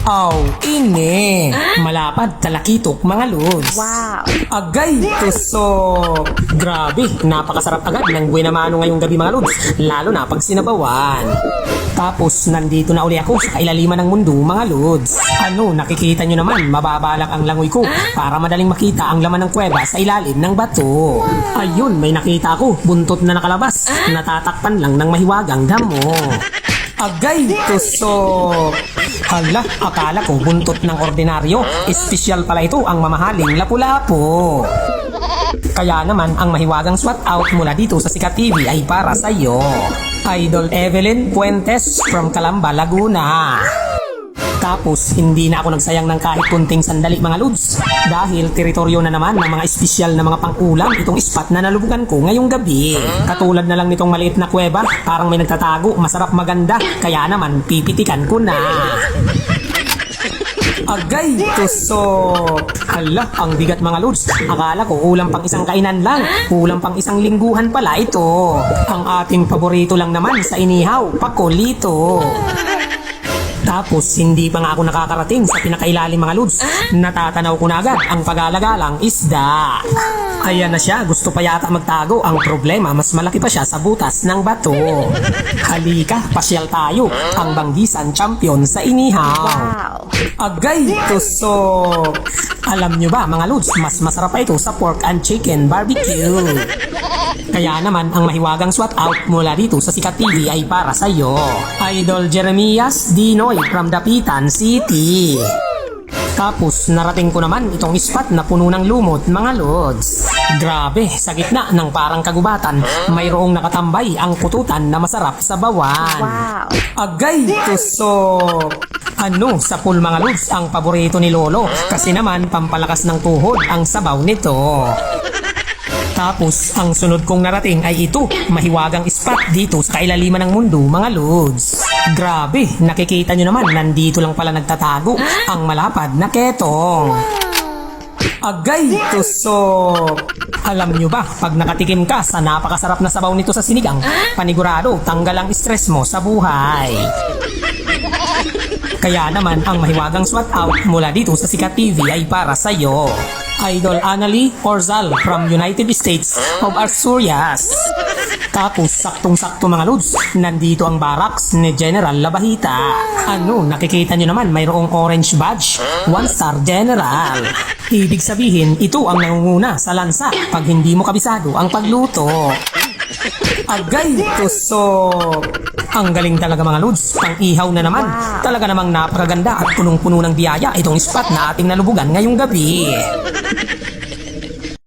Aw, ini. Malapad, talakitok, mga lods. Wow! Agay, tusok. Grabe, napakasarap agad ng buhay na mano ngayong gabi mga lods. Lalo na pag sinabawan. Tapos, nandito na uli ako sa kailaliman ng mundo, mga lods. Ano, nakikita nyo naman, mababalak ang langoy ko para madaling makita ang laman ng kuweba sa ilalim ng bato. Ayun, may nakita ako, buntot na nakalabas. Natatakpan lang ng mahiwagang damo. Agay, tusok! Hala, akala ko buntot ng ordinaryo. Espesyal pala ito ang mamahaling lapu-lapu. Kaya naman ang mahiwagang swat out mula dito sa Sikat TV ay para sa iyo. Idol Evelyn Puentes from Calamba, Laguna. Tapos, hindi na ako nagsayang ng kahit kunting sandali mga lods. Dahil teritoryo na naman ng mga espesyal na mga pang-ulam itong spot na nalubugan ko ngayong gabi. Katulad na lang nitong maliit na kuweba, parang may nagtatago, masarap maganda. Kaya naman, pipitikan ko na. Agay, tusok! Hala, ang bigat mga lods. Akala ko ulam pang isang kainan lang. Ulam pang isang lingguhan pala ito. Ang ating paborito lang naman sa inihaw, pakolito. Tapos, hindi pa nga ako nakakarating sa pinakailalim mga lods. Natatanaw ko na agad ang pag-alagalang isda. Ayan na siya, gusto pa yata magtago. Ang problema, mas malaki pa siya sa butas ng bato. Halika, pasyal tayo. Ang Banggisan champion sa inihaw. Wow! Agay, tusok! Alam nyo ba mga lods, mas masarap pa ito sa pork and chicken barbecue. Kaya naman ang mahiwagang swat out mula dito sa Sikat TV ay para sa iyo. Idol Jeremias Dinoy from Dapitan City. Tapos narating ko naman itong spot na puno ng lumot mga lods. Grabe, sa gitna ng parang kagubatan, mayroong nakatambay ang kututan na masarap sa bawan. Wow! Agay, tusok! Ano, sa pool mga lods ang paborito ni Lolo kasi naman pampalakas ng tuhod ang sabaw nito. Tapos, ang sunod kong narating ay ito, mahiwagang spot dito sa kailaliman ng mundo, mga lods. Grabe, nakikita nyo naman, nandito lang pala nagtatago ang malapad na ketong. Agay, tusok! Alam nyo ba, pag nakatikim ka sa napakasarap na sabaw nito sa sinigang, panigurado, tanggal ang stress mo sa buhay. Kaya naman, ang mahiwagang swat out mula dito sa Sikat TV ay para sa iyo. Idol Annalie Orzal from United States of Asturias. Tapos, saktong-sakto mga lods, nandito ang barracks ni General Labahita. Ano, nakikita nyo naman, mayroong orange badge, 1-star General. Ibig sabihin, ito ang nangunguna sa lansa pag hindi mo kabisado ang pagluto. Agay, tusok! Ang galing talaga mga lods, pang-ihaw na naman. Talaga namang napakaganda at punong-puno ng biyaya itong spot na ating nalubugan ngayong gabi.